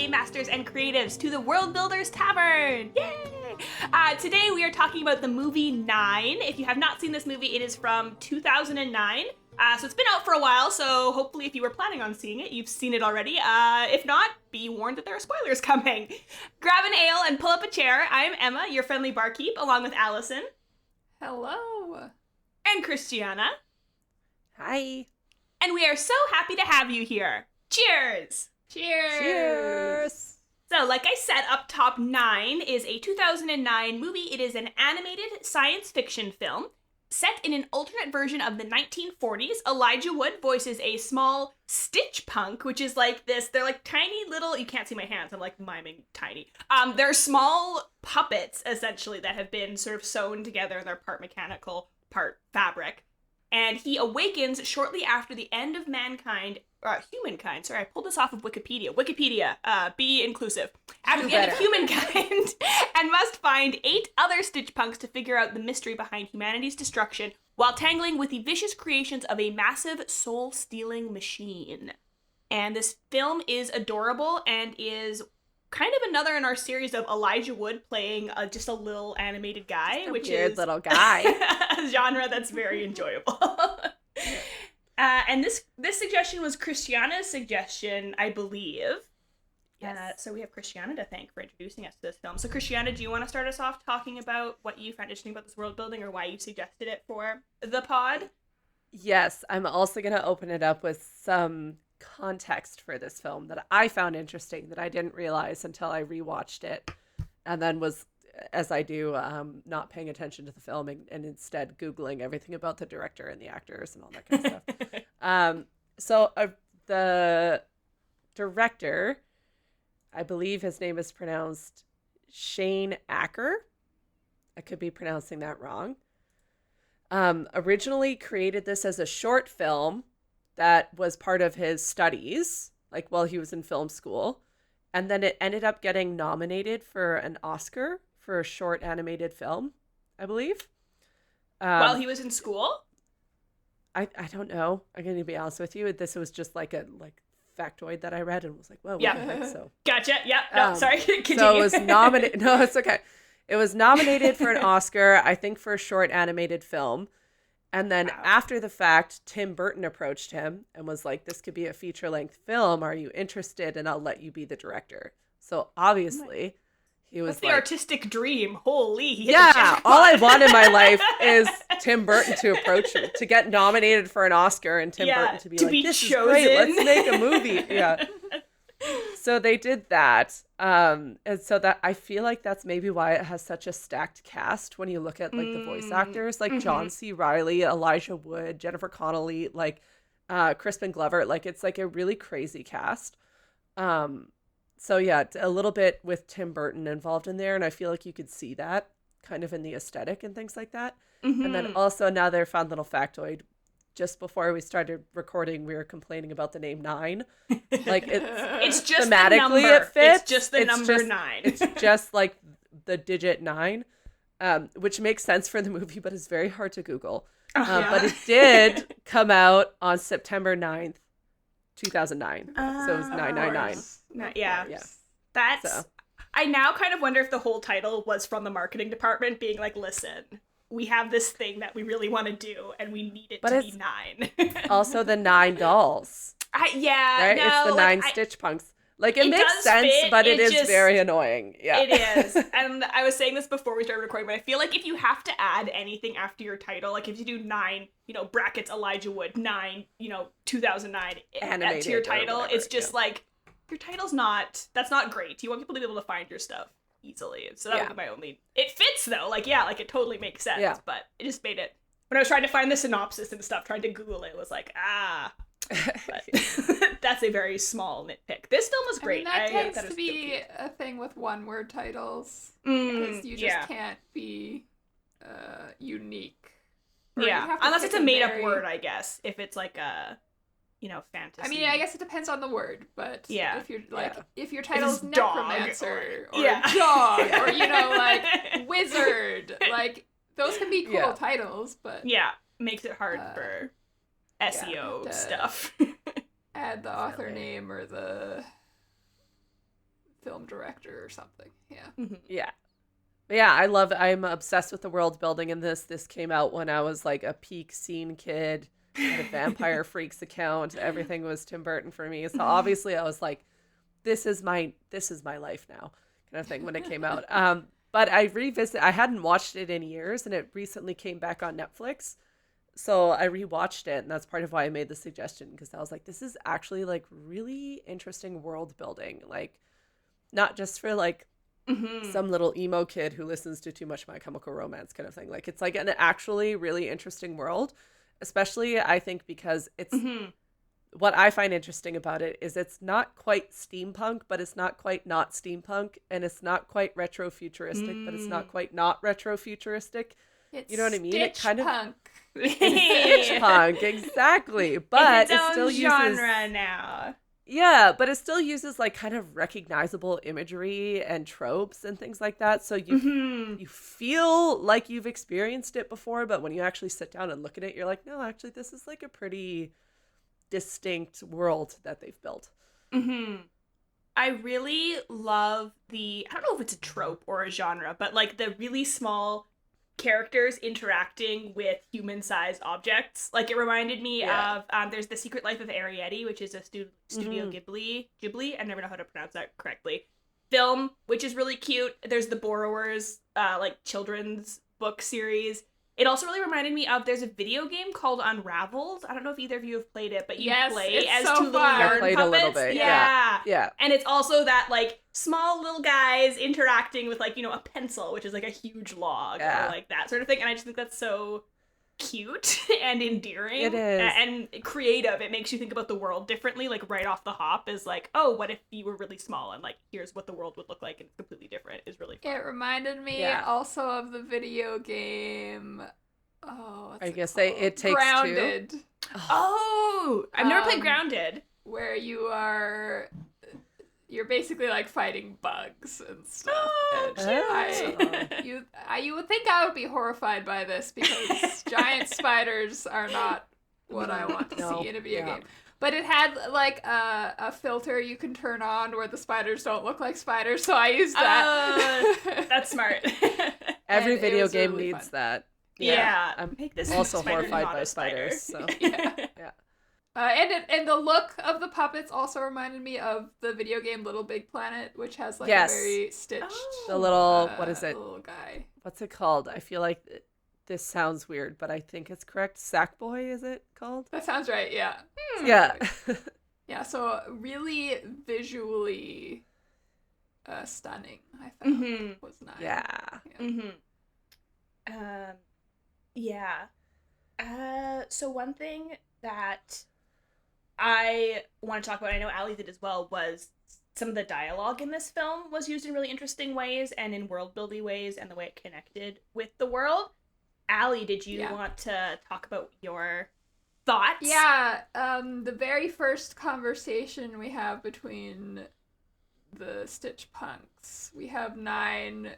game masters and creatives, to the World Builders Tavern. Yay! Today we are talking about the movie 9. If you have not seen this movie, it is from 2009. So it's been out for a while, so hopefully if you were planning on seeing it, you've seen it already. If not, be warned that there are spoilers coming. Grab an ale and pull up a chair. I'm Emma, your friendly barkeep, along with Allison. Hello. And Christiana. Hi. And we are so happy to have you here. Cheers! Cheers! Cheers! So, like I said, up top, 9 is a 2009 movie. It is an animated science fiction film set in an alternate version of the 1940s. Elijah Wood voices a small Stitchpunk, which is like this. They're like tiny little, you can't see my hands, I'm like miming tiny. They're small puppets, essentially, that have been sort of sewn together. They're part mechanical, part fabric. And he awakens shortly after the end of humankind. Sorry, I pulled this off of Wikipedia. Be inclusive. After the end of humankind, and must find 8 other Stitchpunks to figure out the mystery behind humanity's destruction while tangling with the vicious creations of a massive soul-stealing machine. And this film is adorable and is kind of another in our series of Elijah Wood playing just a little animated guy, just a which weird is little guy. a genre that's very enjoyable. And this suggestion was Christiana's suggestion, I believe. Yes. So we have Christiana to thank for introducing us to this film. So Christiana, do you want to start us off talking about what you found interesting about this world building or why you suggested it for the pod? Yes, I'm also going to open it up with some context for this film that I found interesting that I didn't realize until I rewatched it, and then was, as I do, not paying attention to the film and instead Googling everything about the director and the actors and all that kind of stuff. The director, I believe his name is pronounced Shane Acker. I could be pronouncing that wrong. Originally created this as a short film that was part of his studies, like while he was in film school. And then it ended up getting nominated for an Oscar for a short animated film, I believe. While he was in school? I don't know. I'm going to be honest with you. This was just like a factoid that I read and was like, whoa, what the heck? So Gotcha. Yeah. No, sorry. Continue. So it was nominated. No, it's okay. It was nominated for an Oscar, I think, for a short animated film. And then after the fact, Tim Burton approached him and was like, this could be a feature-length film. Are you interested? And I'll let you be the director. So obviously, he was That's the artistic dream. Holy. Yeah, all I want in my life is Tim Burton to approach me, to get nominated for an Oscar and Tim Burton to be like, this chosen. is great, let's make a movie. Yeah. So they did that. And so that I feel like that's maybe why it has such a stacked cast when you look at like the voice actors, like John C. Reilly, Elijah Wood, Jennifer Connelly, like Crispin Glover. Like it's like a really crazy cast. So yeah, a little bit with Tim Burton involved in there, and I feel like you could see that kind of in the aesthetic and things like that. And then also another fun little factoid. Just before we started recording, we were complaining about the name 9. Like it's just thematically the number. it fits. It's just the number 9. It's just like the digit 9, which makes sense for the movie, but it's very hard to Google. But it did come out on September 9th, 2009. So it was 999. Yeah. So. I now kind of wonder if the whole title was from the marketing department being like, listen, we have this thing that we really want to do and we need it to be 9. Also the 9 dolls. Right? No, it's the 9 Stitchpunks. Like it makes sense, but it is very annoying. Yeah. It is. And I was saying this before we started recording, but I feel like if you have to add anything after your title, like if you do 9, brackets Elijah Wood, 9, 2009 animated to your title, whatever, it's just like, your title's that's not great. You want people to be able to find your stuff easily. So that would be my only, it fits though. Like, yeah, like it totally makes sense, but it just made it, when I was trying to find the synopsis and stuff, trying to Google it, was like, but that's a very small nitpick. This film was great. I mean, that tends to be a thing with one-word titles, because you just can't be unique. Unless it's a made-up word, I guess. If it's like a, fantasy. I mean, I guess it depends on the word, but if you're like, if your If title's it's necromancer or dog, or like wizard, like those can be cool titles, but makes it hard for SEO stuff. Add the author name or the film director or something. Yeah. Yeah. But yeah, I'm obsessed with the world building in this. This came out when I was like a peak scene kid. I had a Vampire Freaks account. Everything was Tim Burton for me. So obviously I was like, this is my life now, kind of thing when it came out. But I hadn't watched it in years, and it recently came back on Netflix. So I rewatched it, and that's part of why I made the suggestion, because I was like, this is actually like really interesting world building. Like, not just for like some little emo kid who listens to too much My Chemical Romance kind of thing. Like, it's like an actually really interesting world, especially I think because it's what I find interesting about it is it's not quite steampunk, but it's not quite not steampunk, and it's not quite retro futuristic, but it's not quite not retro futuristic. It's you know what I mean? Stitchpunk. It kind of it's Stitchpunk, exactly. But it's it still uses genre now. Yeah, but it still uses like kind of recognizable imagery and tropes and things like that. So you feel like you've experienced it before, but when you actually sit down and look at it, you're like, no, actually, this is like a pretty distinct world that they've built. I really love I don't know if it's a trope or a genre, but like the really small characters interacting with human-sized objects. Like, it reminded me of there's The Secret Life of Arrietty, which is a Studio Ghibli, I never know how to pronounce that correctly, film, which is really cute. There's the Borrowers like children's book series. It also really reminded me of, there's a video game called Unraveled. I don't know if either of you have played it, but you play as so two little fun. yarn I played puppets. a little bit. Yeah. And it's also that like small little guys interacting with like, you know, a pencil, which is like a huge log or like that sort of thing. And I just think that's so cute and endearing. It is. And creative. It makes you think about the world differently, like right off the hop is like, oh, what if you were really small and like here's what the world would look like and it's completely different is really fun. It reminded me also of the video game. Oh, I guess it takes Grounded. two. Oh, I've never played Grounded. Where you're basically like fighting bugs and stuff. You would think I would be horrified by this because giant spiders are not what I want to see in a video game. But it had like a filter you can turn on where the spiders don't look like spiders, so I used that. That's smart. Every video game really needs fun. that. Yeah. I'm this also spider horrified not by a spider. spiders. So. Yeah. And the look of the puppets also reminded me of the video game Little Big Planet, which has like a very stitched. The little what is it? Little guy. What's it called? I feel like this sounds weird, but I think it's correct. Sackboy, is it called? That sounds right. Yeah. Yeah. Yeah. So really visually stunning. I found was nice. So one thing that I want to talk about, I know Allie did as well, was some of the dialogue in this film was used in really interesting ways and in world-building ways and the way it connected with the world. Allie, did you want to talk about your thoughts? Yeah, the very first conversation we have between the Stitchpunks, we have Nine,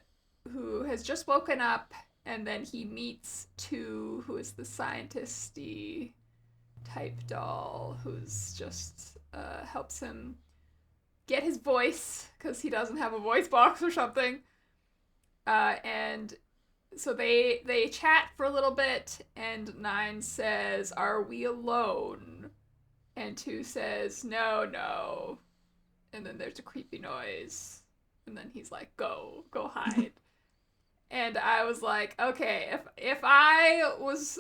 who has just woken up, and then he meets Two, who is the scientisty type doll, who's just helps him get his voice, because he doesn't have a voice box or something. And so they chat for a little bit, and Nine says, "Are we alone?" And Two says, No. And then there's a creepy noise, and then he's like, Go hide. And I was like, okay, if I was,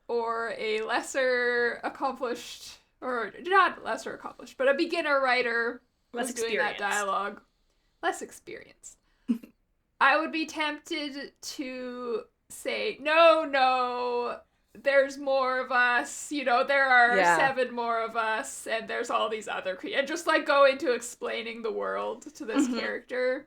or a lesser accomplished, or not lesser accomplished, but a beginner writer was doing that dialogue, less experienced, I would be tempted to say, no, there's more of us, there are 7 more of us, and there's all these other and just like go into explaining the world to this character,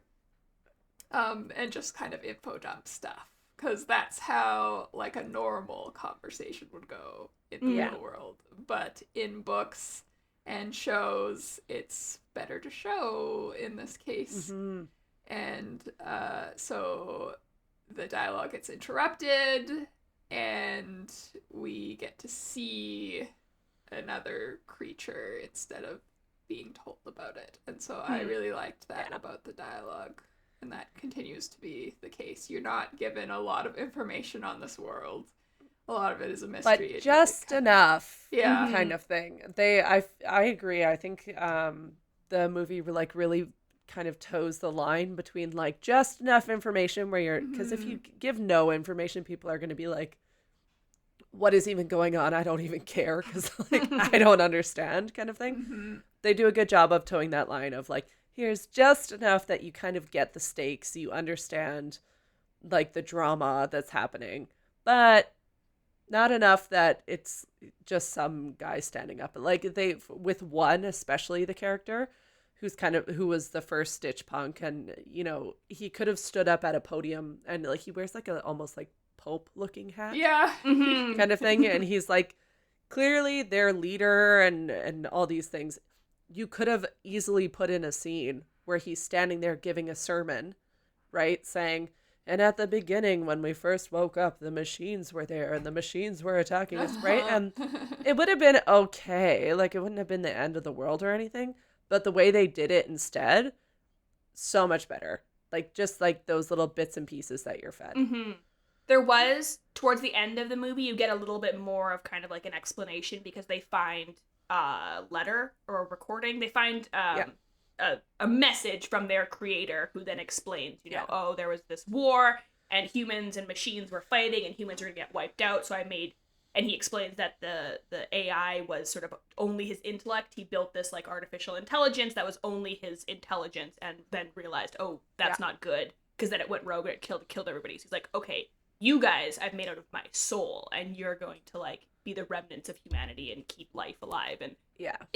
and just kind of info dump stuff, because that's how like a normal conversation would go in the real world. But in books and shows, it's better to show in this case. And so the dialogue gets interrupted, and we get to see another creature instead of being told about it. And so I really liked that about the dialogue. And that continues to be the case. You're not given a lot of information on this world. A lot of it is a mystery. But just enough, yeah, kind of thing. I agree. I think the movie like really kind of toes the line between like just enough information where you're, because if you give no information, people are going to be like, what is even going on? I don't even care because like I don't understand, kind of thing. They do a good job of towing that line of like, here's just enough that you kind of get the stakes, you understand like the drama that's happening, but not enough that it's just some guy standing up. Like they, with one, especially the character who was the first Stitchpunk, and you know, he could have stood up at a podium and like he wears like a almost like Pope looking hat. Yeah. Kind of thing. And he's like clearly their leader and all these things. You could have easily put in a scene where he's standing there giving a sermon, right? Saying, and at the beginning, when we first woke up, the machines were there and the machines were attacking us, right? And it would have been okay. Like, it wouldn't have been the end of the world or anything. But the way they did it instead, so much better. Like, just like those little bits and pieces that you're fed. There was, towards the end of the movie, you get a little bit more of kind of like an explanation because they find a letter or a recording. They find a message from their creator who then explains, you know, oh, there was this war and humans and machines were fighting and humans are going to get wiped out. So and he explains that the AI was sort of only his intellect. He built this like artificial intelligence that was only his intelligence, and then realized, oh, that's not good, because then it went rogue and it killed everybody. So he's like, okay, you guys I've made out of my soul, and you're going to like be the remnants of humanity and keep life alive. And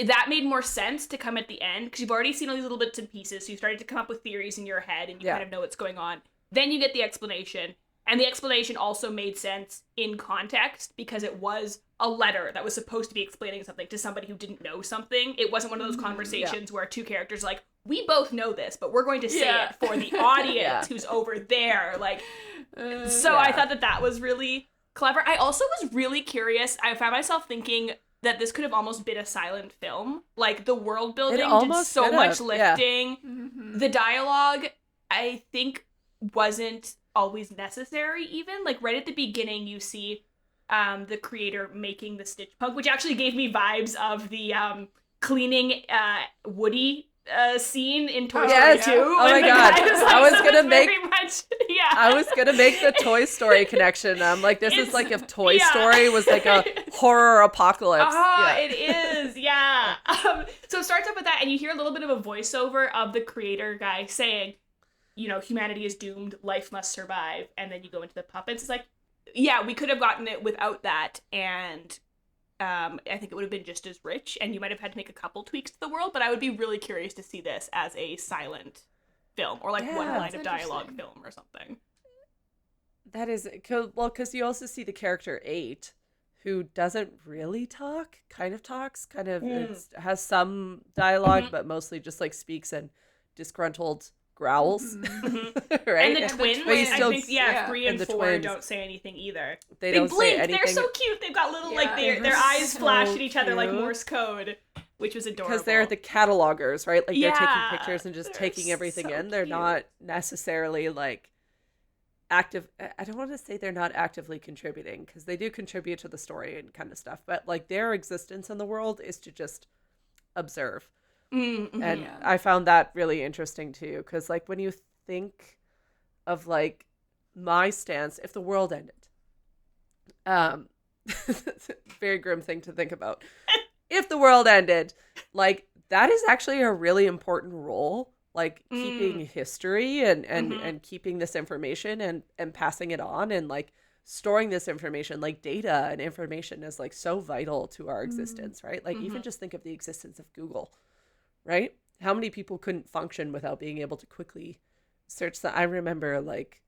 that made more sense to come at the end, because you've already seen all these little bits and pieces, so you started to come up with theories in your head and you kind of know what's going on. Then you get the explanation, and the explanation also made sense in context because it was a letter that was supposed to be explaining something to somebody who didn't know something. It wasn't one of those conversations where two characters are like, we both know this, but we're going to say it for the audience who's over there. Like, I thought that was really clever. I also was really curious. I found myself thinking that this could have almost been a silent film. Like, the world building did so much lifting. Mm-hmm. The dialogue, I think, wasn't always necessary even. Like, right at the beginning, you see the creator making the Stitchpunk, which actually gave me vibes of the cleaning Woody scene in Toy Story 2. Oh my god. I was gonna make much, I was gonna make the Toy Story connection. I'm like, this is like if Toy Story was like a horror apocalypse. It is, so it starts off with that, and you hear a little bit of a voiceover of the creator guy saying, you know, humanity is doomed, life must survive, and then you go into the puppets. It's like, yeah, we could have gotten it without that, and I think it would have been just as rich, and you might have had to make a couple tweaks to the world, but I would be really curious to see this as a silent film, or like one line of dialogue film or something. That is, well, because you also see the character 8, who doesn't really talk, kind of talks, has some dialogue, but mostly just like speaks in disgruntled growls, right? And the twins, I think, 3 and 4 twins, don't say anything either. They don't blink. Say anything. They're so cute. They've got little like their eyes flash at each other like Morse code, which was adorable. Because they're the catalogers, right? Like they're taking pictures and just taking everything in. They're not necessarily like active. I don't want to say they're not actively contributing, because they do contribute to the story and kind of stuff, but like their existence in the world is to just observe. And I found that really interesting too, because like when you think of like my stance, if the world ended, very grim thing to think about. If the world ended, like that is actually a really important role, like keeping history and keeping this information and passing it on, and like storing this information, like data and information is like so vital to our existence, right? Like even just think of the existence of Google. Right? How many people couldn't function without being able to quickly search that? I remember like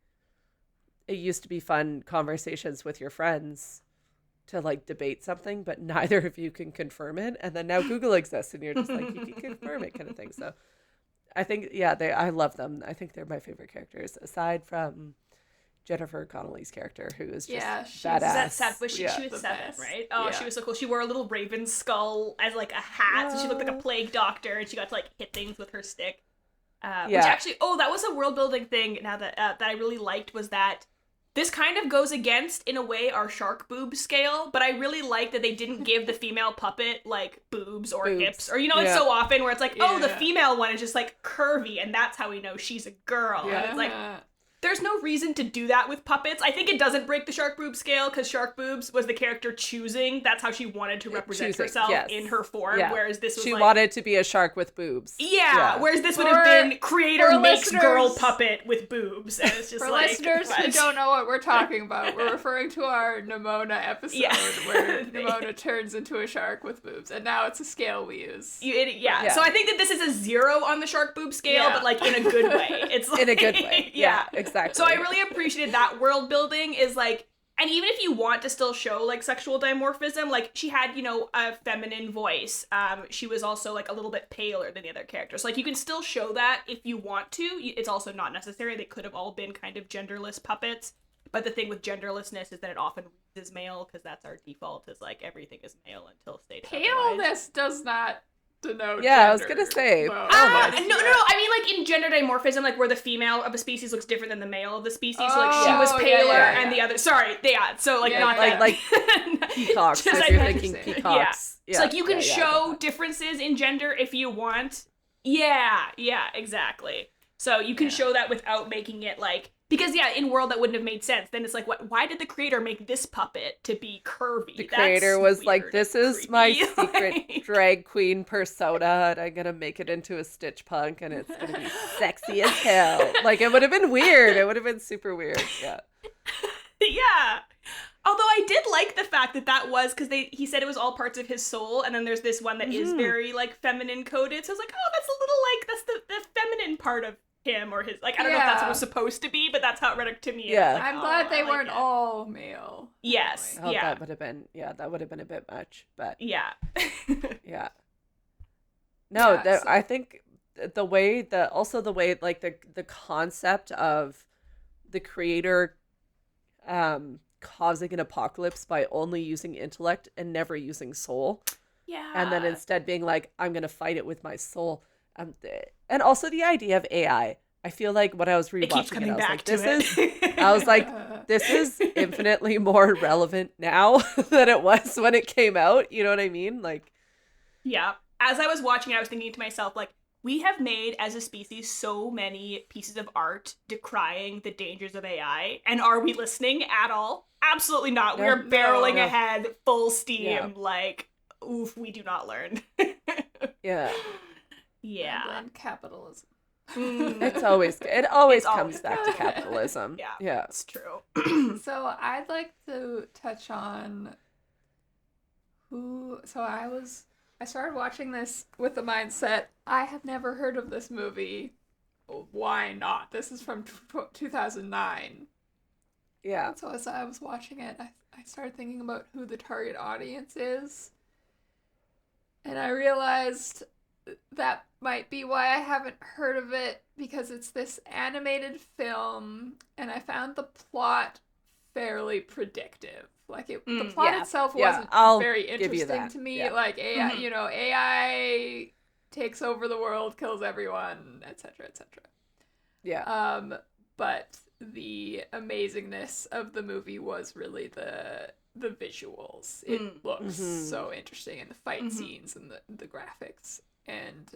it used to be fun conversations with your friends to like debate something, but neither of you can confirm it. And then now Google exists and you're just like, you can confirm it, kind of thing. So I think, I love them. I think they're my favorite characters aside from Jennifer Connelly's character, who is just Yeah, she's- badass. Is that sad? She was The 7, best. right? Oh, Yeah. she was so cool. She wore a little raven skull as like a hat, so she looked like a plague doctor, and she got to like hit things with her stick. Which actually, that was a world building thing. Now that I really liked was that this kind of goes against, in a way, our shark boob scale, but I really like that they didn't give the female puppet, like, boobs or hips. Or, it's so often where it's like, oh, the female one is just, like, curvy, and that's how we know she's a girl. Yeah. And it's like, there's no reason to do that with puppets. I think it doesn't break the shark boob scale, because shark boobs was the character choosing. That's how she wanted to represent herself in her form, whereas this was she wanted to be a shark with boobs. Yeah, whereas this would have been creator makes girl puppet with boobs, and it's just for like... listeners who don't know what we're talking about, we're referring to our Nimona episode where Nimona turns into a shark with boobs, and now it's a scale we use. So I think that this is a 0 on the shark boob scale, but like in a good way. It's like, in a good way. Yeah, exactly. So I really appreciated that world building is like, and even if you want to still show like sexual dimorphism, like she had, a feminine voice. She was also like a little bit paler than the other characters. Like you can still show that if you want to. It's also not necessary. They could have all been kind of genderless puppets. But the thing with genderlessness is that it often reads as male, because that's our default, is like everything is male until stated otherwise. Paleness does not denote Yeah, gender. I was gonna say. No. I mean, like in gender dimorphism, like where the female of a species looks different than the male of the species. So like she was paler and the other. Sorry, so like not that. Like peacocks. If you're thinking peacocks. Yeah. So like you can show differences in gender if you want. Yeah, exactly. So you can show that without making it like, because in World that wouldn't have made sense. Then it's like, why did the creator make this puppet to be curvy? The creator was like, this is my secret drag queen persona, and I'm gonna make it into a Stitchpunk, and it's gonna be sexy as hell. Like, it would have been weird. It would have been super weird. Yeah. Yeah. Although I did like the fact that was, because he said it was all parts of his soul, and then there's this one that is very, like, feminine coded, so I was like, oh, that's a little, like, that's the feminine part of him or his, like, I don't know if that's what it was supposed to be, but that's how it read to me. Yeah. Like, I'm glad they weren't all male. Yes. Oh, that would have been, that would have been a bit much, but. Yeah. Yeah. No, I think the way, like, the concept of the creator causing an apocalypse by only using intellect and never using soul. Yeah. And then instead being like, I'm going to fight it with my soul. And also the idea of AI. I feel like when I was rewatching I was like, this is infinitely more relevant now than it was when it came out. You know what I mean? Like, yeah. As I was watching, I was thinking to myself, like, we have made, as a species, so many pieces of art decrying the dangers of AI. And are we listening at all? Absolutely not. No, We're barreling no. ahead, full steam, like, oof, we do not learn. yeah. Yeah. And capitalism. It always comes back to capitalism. Yeah. It's true. So I'd like to touch on I started watching this with the mindset, I have never heard of this movie. Why not? This is from 2009. Yeah. And so as I was watching it, I started thinking about who the target audience is. And I realized that might be why I haven't heard of it, because it's this animated film, and I found the plot fairly predictive. Like the plot itself wasn't very interesting to me. Yeah. Like AI, AI takes over the world, kills everyone, etc., etc. Yeah. But the amazingness of the movie was really the visuals. It looks so interesting, and the fight scenes and the graphics, and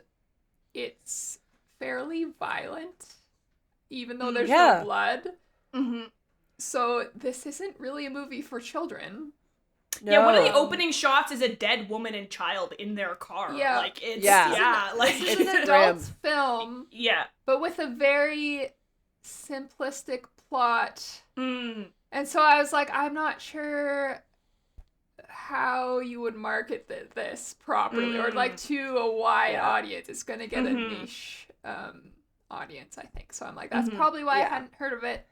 it's fairly violent, even though there's no blood. So this isn't really a movie for children. No. Yeah, one of the opening shots is a dead woman and child in their car. Yeah. Like, it's, like, it's an adult film. Yeah. But with a very simplistic plot. And so I was like, I'm not sure how you would market this properly, or like to a wide audience. It's going to get a niche audience, I think. So I'm like, that's probably why I hadn't heard of it.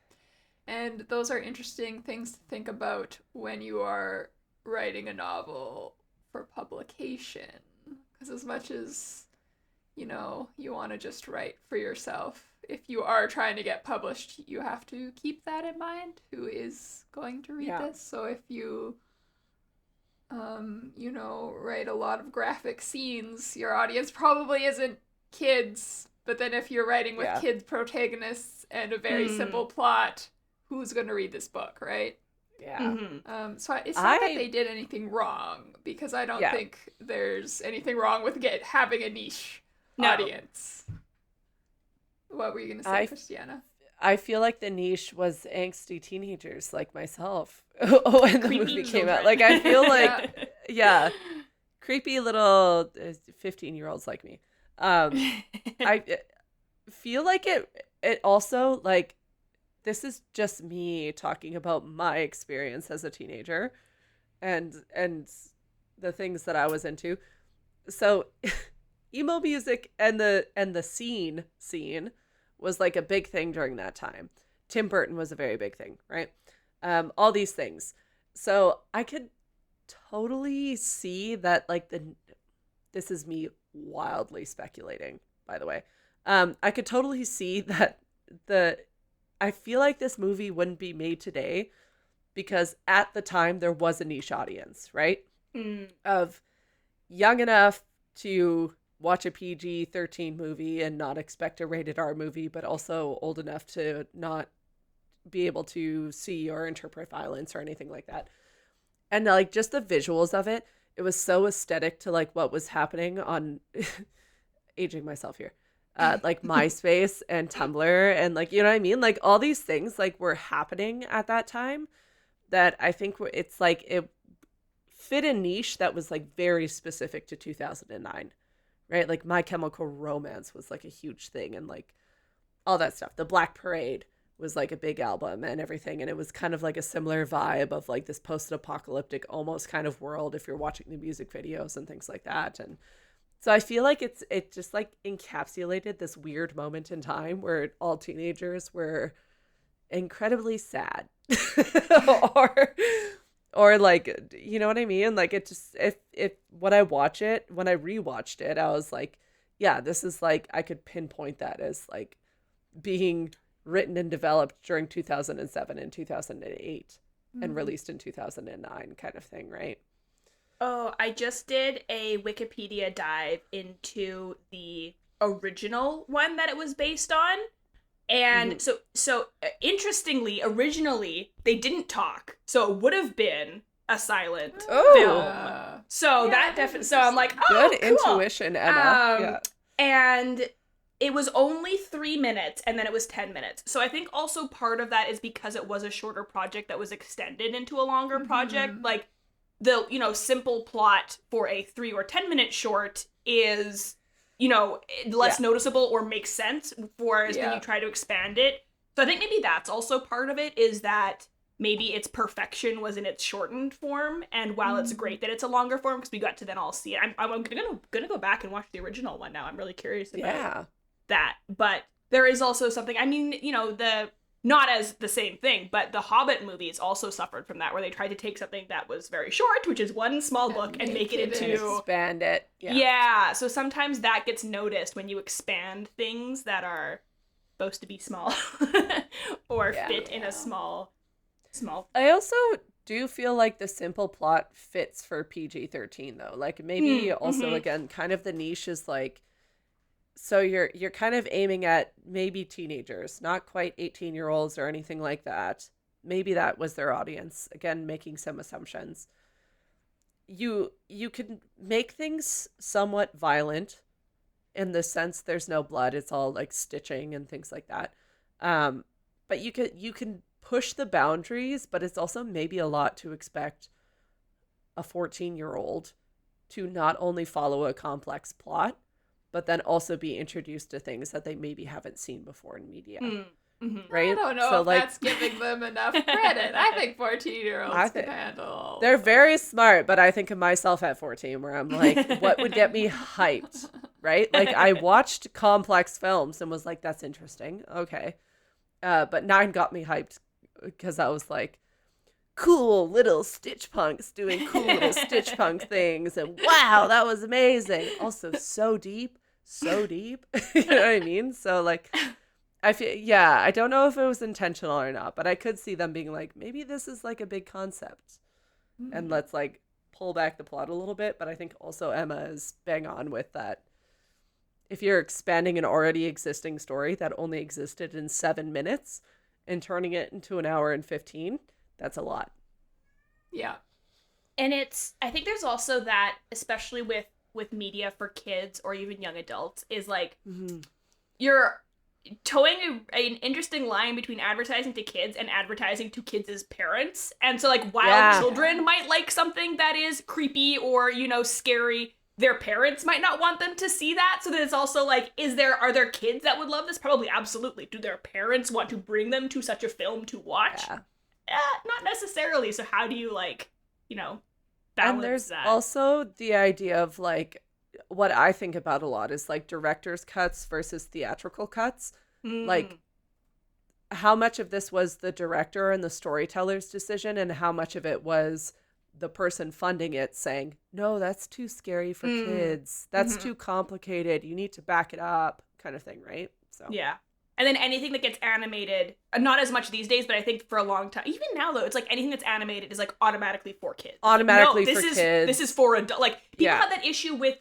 And those are interesting things to think about when you are writing a novel for publication. Because as much as, you want to just write for yourself, if you are trying to get published, you have to keep that in mind, who is going to read this. So if you, write a lot of graphic scenes, your audience probably isn't kids. But then if you're writing with kids protagonists and a very simple plot, who's going to read this book, right? Yeah. Mm-hmm. So it's not that they did anything wrong, because I don't think there's anything wrong with having a niche audience. What were you going to say, Christiana? I feel like the niche was angsty teenagers like myself when the movie came out. Like, I feel like, creepy little 15-year-olds like me. I feel like it also, like, this is just me talking about my experience as a teenager and the things that I was into. So emo music and the scene was like a big thing during that time. Tim Burton was a very big thing, right? All these things. So I could totally see that, like, this is me wildly speculating, by the way. I could totally see that I feel like this movie wouldn't be made today because at the time there was a niche audience, right? Of young enough to watch a PG-13 movie and not expect a rated R movie, but also old enough to not be able to see or interpret violence or anything like that. And like just the visuals of it, it was so aesthetic to like what was happening on aging myself here. Like MySpace and Tumblr and like, you know what I mean? Like all these things like were happening at that time that I think it's like it fit a niche that was like very specific to 2009, right? Like My Chemical Romance was like a huge thing and like all that stuff. The Black Parade was like a big album and everything. And it was kind of like a similar vibe of like this post-apocalyptic almost kind of world if you're watching the music videos and things like that. And so I feel like it just like encapsulated this weird moment in time where all teenagers were incredibly sad or like, you know what I mean? Like it just, if when I rewatched it, I was like, yeah, this is like, I could pinpoint that as like being written and developed during 2007 and 2008 and released in 2009 kind of thing, right? Oh, I just did a Wikipedia dive into the original one that it was based on. And so interestingly, originally, they didn't talk. So it would have been a silent film. So that definitely, so I'm like, oh, good cool. Intuition, Emma. And it was only 3 minutes, and then it was 10 minutes. So I think also part of that is because it was a shorter project that was extended into a longer project. Like, the, simple plot for a 3 or 10 minute short is, less noticeable or makes sense, whereas when you try to expand it. So I think maybe that's also part of it, is that maybe its perfection was in its shortened form, and while it's great that it's a longer form, because we got to then all see it. I'm gonna go back and watch the original one now. I'm really curious about that. But there is also something, I mean, not as the same thing, but the Hobbit movies also suffered from that, where they tried to take something that was very short, which is one small book, and make it into... Expand it. Yeah, so sometimes that gets noticed when you expand things that are supposed to be small or fit in a small... I also do feel like the simple plot fits for PG-13, though. Like, maybe also, again, kind of the niche is like... So you're kind of aiming at maybe teenagers, not quite 18-year-olds or anything like that. Maybe that was their audience. Again, making some assumptions. You can make things somewhat violent in the sense there's no blood. It's all like stitching and things like that. But you can push the boundaries, but it's also maybe a lot to expect a 14-year-old to not only follow a complex plot, but then also be introduced to things that they maybe haven't seen before in media. Right? I don't know if that's giving them enough credit. I think 14-year-olds can handle. They're very smart, but I think of myself at 14 where I'm like, what would get me hyped? Right? Like, I watched complex films and was like, that's interesting. Okay. But 9 got me hyped because I was like, cool little Stitchpunks doing cool little Stitchpunk things. And wow, that was amazing. Also so deep. You know what I mean? So like, I don't know if it was intentional or not, but I could see them being like, maybe this is like a big concept, and let's like pull back the plot a little bit. But I think also Emma is bang on with that. If you're expanding an already existing story that only existed in 7 minutes and turning it into an hour and 15, that's a lot. Yeah. And I think there's also that, especially with media for kids or even young adults, is like, you're towing an interesting line between advertising to kids and advertising to kids' parents. And so, like, while children might like something that is creepy or, scary, their parents might not want them to see that. So then it's also like, are there kids that would love this? Probably, absolutely. Do their parents want to bring them to such a film to watch? Not necessarily. So how do you, balance and there's that? Also the idea of, like, what I think about a lot is, like, director's cuts versus theatrical cuts. Like, how much of this was the director and the storyteller's decision, and how much of it was the person funding it saying, no, that's too scary for kids. That's too complicated. You need to back it up, kind of thing, right? So yeah. And then anything that gets animated, not as much these days, but I think for a long time, even now though, it's like anything that's animated is like automatically for kids. Automatically for kids. This is for adults. Like, people had that issue with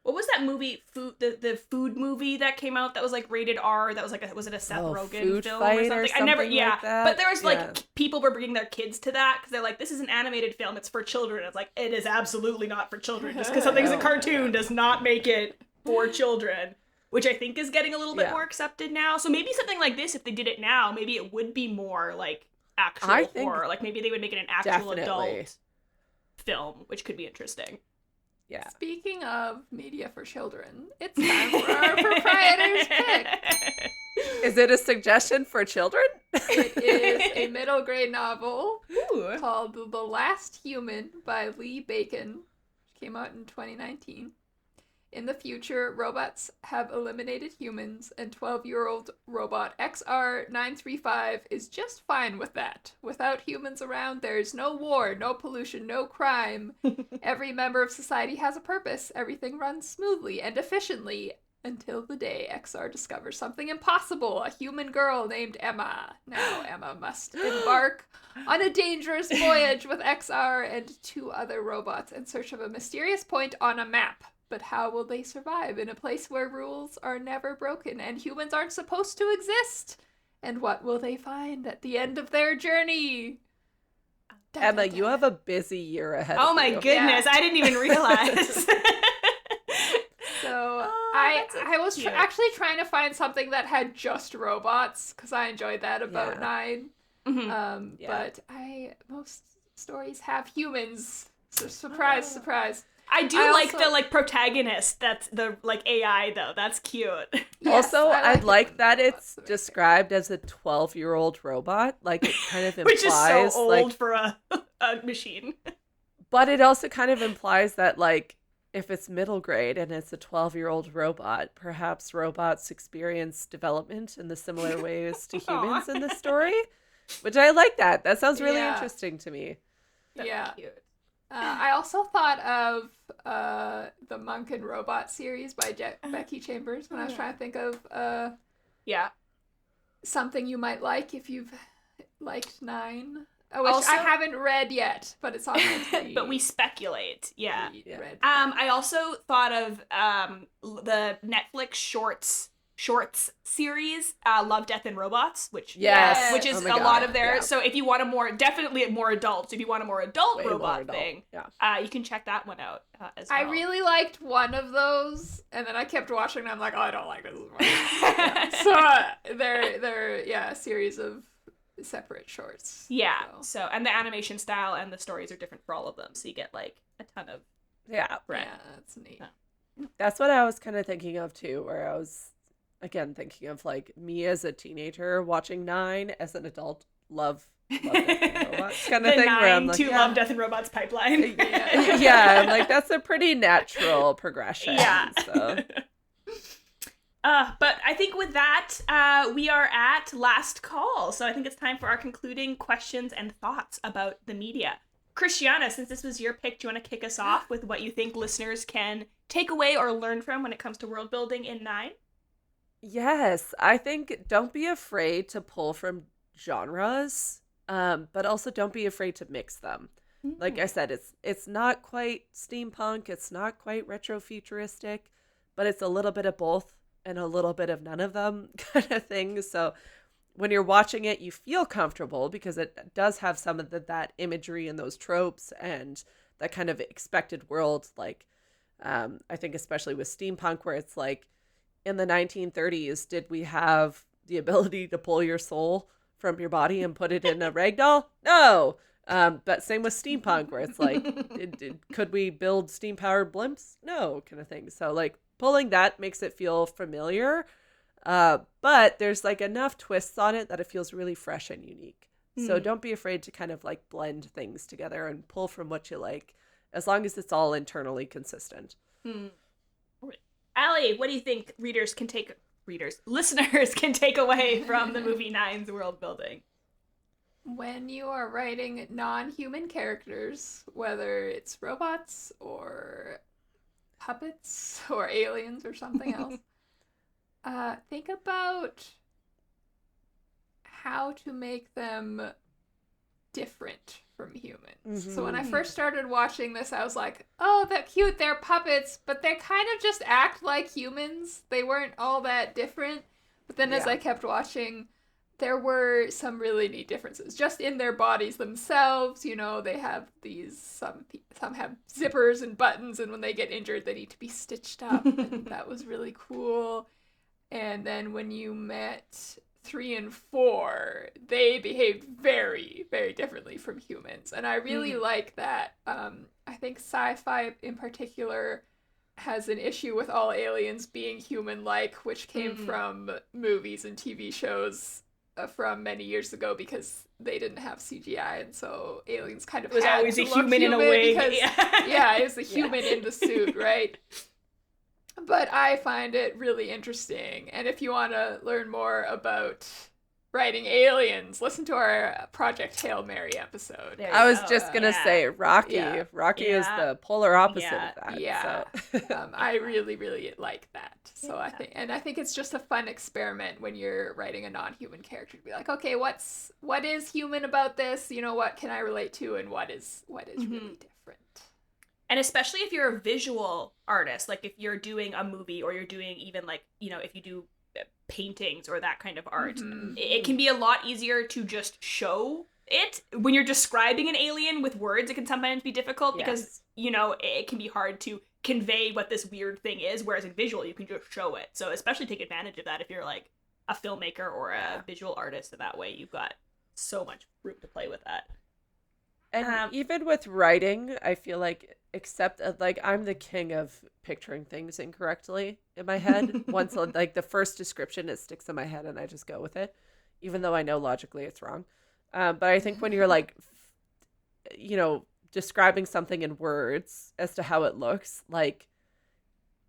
what was that movie? The food movie that came out that was like rated R. That was like was it a Seth Rogen film or something? I never. Yeah, like that. But there was like people were bringing their kids to that because they're like, this is an animated film. It's for children. It's like, it is absolutely not for children. Just because something's a cartoon does not make it for children. Which I think is getting a little bit more accepted now. So maybe something like this, if they did it now, maybe it would be more like actual horror. Like maybe they would make it an actual adult film, which could be interesting. Yeah. Speaking of media for children, it's time for our proprietor's pick. Is it a suggestion for children? It is a middle grade novel Ooh. called The Last Human by Lee Bacon, which came out in 2019. In the future, robots have eliminated humans, and 12-year-old robot XR935 is just fine with that. Without humans around, there is no war, no pollution, no crime. Every member of society has a purpose. Everything runs smoothly and efficiently until the day XR discovers something impossible, a human girl named Emma. Now Emma must embark on a dangerous voyage with XR and 2 other robots in search of a mysterious point on a map. But how will they survive in a place where rules are never broken and humans aren't supposed to exist? And what will they find at the end of their journey? Emma, you have a busy year ahead of Oh my you. goodness, I didn't even realize. So I was actually trying to find something that had just robots, because I enjoyed that about 9. But most stories have humans. So surprise. I do like the protagonist that's the AI though. That's cute. Yes, also, I like that it's described as a 12-year-old robot. Like, it kind of implies, which is so old for a machine. But it also kind of implies that, like, if it's middle grade and it's a 12-year-old robot, perhaps robots experience development in the similar ways to humans in the story. Which I like that. That sounds really interesting to me. That's cute. I also thought of the Monk and Robot series by Becky Chambers when I was trying to think of something you might like if you've liked 9. Which also, I haven't read yet, but it's on my but we speculate. I also thought of the Netflix shorts series, Love, Death, and Robots, which is a lot of their. So if you want definitely more adults. If you want a more adult robot thing, you can check that one out as well. I really liked one of those, and then I kept watching, and I'm like, oh, I don't like this as much. So they're a series of separate shorts. Yeah. So and the animation style and the stories are different for all of them, so you get like a ton of that's neat. That's what I was kind of thinking of too, where I was again thinking of like me as a teenager watching 9, as an adult love Death and Robots kind of thing. Where I'm like, Love, Death, and Robots pipeline. I'm like, that's a pretty natural progression. Yeah. So. But I think with that, we are at last call. So I think it's time for our concluding questions and thoughts about the media. Christiana, since this was your pick, do you want to kick us off with what you think listeners can take away or learn from when it comes to world building in 9? Yes, I think don't be afraid to pull from genres, but also don't be afraid to mix them. Like I Mm. said, it's not quite steampunk, it's not quite retrofuturistic, but it's a little bit of both and a little bit of none of them kind of thing. So when you're watching it, you feel comfortable because it does have some of that imagery and those tropes and that kind of expected world. Like, I think especially with steampunk, where it's like in the 1930s, did we have the ability to pull your soul from your body and put it in a ragdoll? No. But same with steampunk, where it's like, could we build steam powered blimps? No, kind of thing. So like pulling that makes it feel familiar, but there's like enough twists on it that it feels really fresh and unique. So Mm. don't be afraid to kind of like blend things together and pull from what you like, as long as it's all internally consistent. Mm. Allie, what do you think listeners can take away from the movie Nine's world building? When you are writing non-human characters, whether it's robots or puppets or aliens or something else, think about how to make them different from humans. So when I Mm-hmm. first started watching this, I was like, oh, they're cute, they're puppets, but they kind of just act like humans. They weren't all that different. But then as Yeah. I kept watching, there were some really neat differences just in their bodies themselves. You know, they have these some have zippers and buttons, and when they get injured, they need to be stitched up, and that was really cool. And then when you met 3 and 4, they behaved very, very differently from humans. And I really Mm. like that. I think sci fi in particular has an issue with all aliens being human like, which came Mm. from movies and TV shows from many years ago because they didn't have CGI. And so aliens kind of It was had always to a look human in a wig. because, Yeah. yeah, it was a Yeah. human in the suit, right? But I find it really interesting. And if you want to learn more about writing aliens, listen to our Project Hail Mary episode. There I you was go. just gonna Yeah. say Rocky. Yeah, Rocky is Yeah. the polar opposite Yeah. of that. yeah. So I really, really like that. So Yeah. I think it's just a fun experiment when you're writing a non-human character to be like, okay, what is human about this? You know, what can I relate to, and what is Mhm. really different. And especially if you're a visual artist, like if you're doing a movie or you're doing even like, if you do paintings or that kind of art, Mhm. it can be a lot easier to just show it. When you're describing an alien with words, it can sometimes be difficult because, yes. it can be hard to convey what this weird thing is, whereas in visual, you can just show it. So especially take advantage of that if you're like a filmmaker or Yeah. a visual artist, and that way you've got so much room to play with that. And even with writing, I feel like, except like I'm the king of picturing things incorrectly in my head. Once like the first description, it sticks in my head and I just go with it, even though I know logically it's wrong. But I think when you're like, describing something in words as to how it looks, like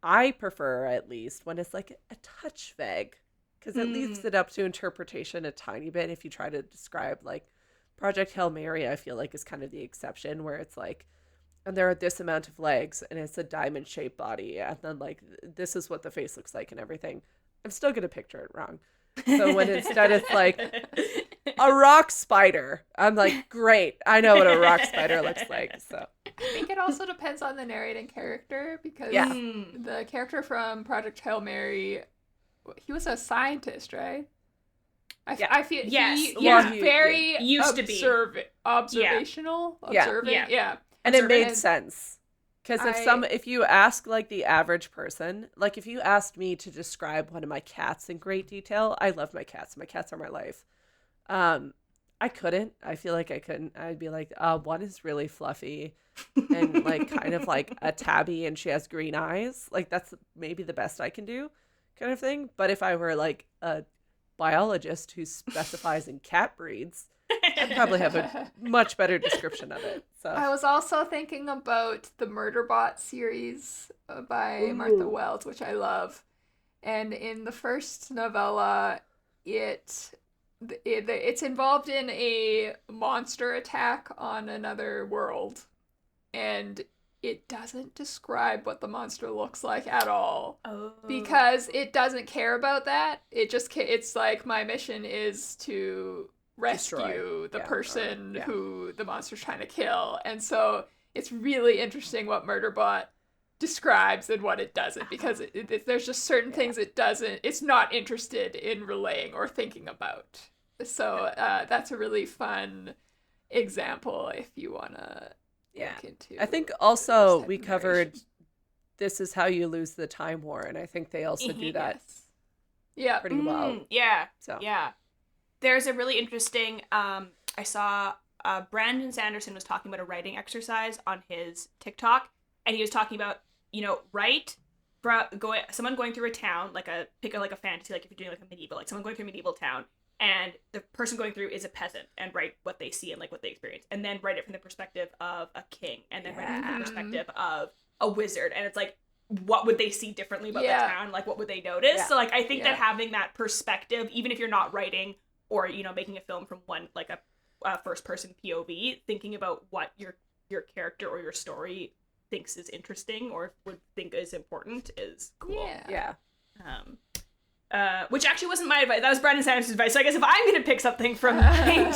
I prefer at least when it's like a touch vague, because it leaves it up to interpretation a tiny bit. If you try to describe like Project Hail Mary, I feel like is kind of the exception, where it's like, and there are this amount of legs and it's a diamond shaped body, and then like this is what the face looks like and everything. I'm still gonna picture it wrong. So when instead it's like a rock spider, I'm like, great, I know what a rock spider looks like. So I think it also depends on the narrating character because yeah. the character from Project Hail Mary, he was a scientist, right? Yeah. I feel Yes. he Yeah. was very He used to be. observational, Yeah. observant, Yeah. yeah. And it made And sense. Because I if you ask like the average person, like if you asked me to describe one of my cats in great detail, I love my cats. My cats are my life. Um, I couldn't. I feel like I couldn't. I'd be like, one is really fluffy and like kind of like a tabby and she has green eyes. Like that's maybe the best I can do, kind of thing. But if I were like a biologist who specifies in cat breeds, I'd probably have a much better description of it. So I was also thinking about the Murderbot series by Martha Ooh. Wells, which I love. And in the first novella, it's involved in a monster attack on another world, and it doesn't describe what the monster looks like at all. Oh. Because it doesn't care about that. It's like, my mission is to rescue the person who the monster's trying to kill. And so it's really interesting what Murderbot describes and what it doesn't, because there's just certain things it's not interested in relaying or thinking about. So that's a really fun example if you want to look into. I think also we covered This Is How You Lose the Time War, and I think they also do that pretty well. Yeah. So yeah. There's a really interesting, I saw Brandon Sanderson was talking about a writing exercise on his TikTok, and he was talking about, write someone going through a town, pick a fantasy, like if you're doing like a medieval, like someone going through a medieval town, and the person going through is a peasant, and write what they see and like what they experience, and then write it from the perspective of a king, and then write it from the perspective of a wizard, and it's like, what would they see differently about the town? Like, what would they notice? Yeah. So like, I think that having that perspective, even if you're not writing or, making a film from one, like a first person POV, thinking about what your character or your story thinks is interesting or would think is important is cool. Yeah. Which actually wasn't my advice. That was Brandon Sanderson's advice. So I guess if I'm going to pick something from 9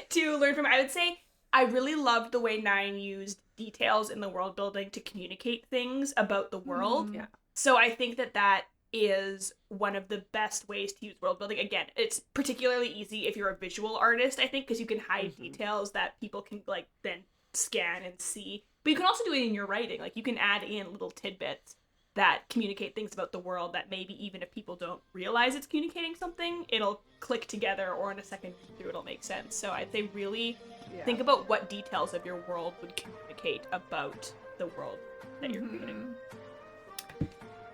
to learn from, I would say I really loved the way 9 used details in the world building to communicate things about the world. Yeah. So I think that is one of the best ways to use world building. Again, it's particularly easy if you're a visual artist, I think, because you can hide details that people can like then scan and see. But you can also do it in your writing. Like, you can add in little tidbits that communicate things about the world that maybe even if people don't realize it's communicating something, it'll click together, or in a second through it'll make sense. So I'd say really think about what details of your world would communicate about the world that you're creating.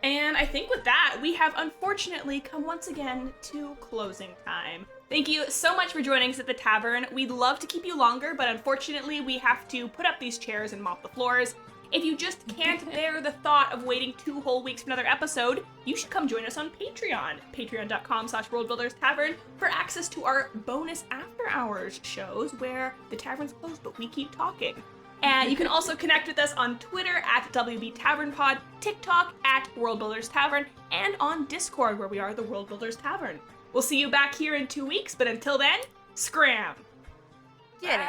And I think with that, we have unfortunately come once again to closing time. Thank you so much for joining us at the tavern. We'd love to keep you longer, but unfortunately we have to put up these chairs and mop the floors. If you just can't bear the thought of waiting 2 whole weeks for another episode, you should come join us on Patreon, patreon.com/worldbuilderstavern, for access to our bonus after hours shows where the tavern's closed, but we keep talking. And you can also connect with us on Twitter at WBTavernPod, TikTok at WorldBuildersTavern, and on Discord, where we are the World Builders Tavern. We'll see you back here in 2 weeks, but until then, scram! Get it!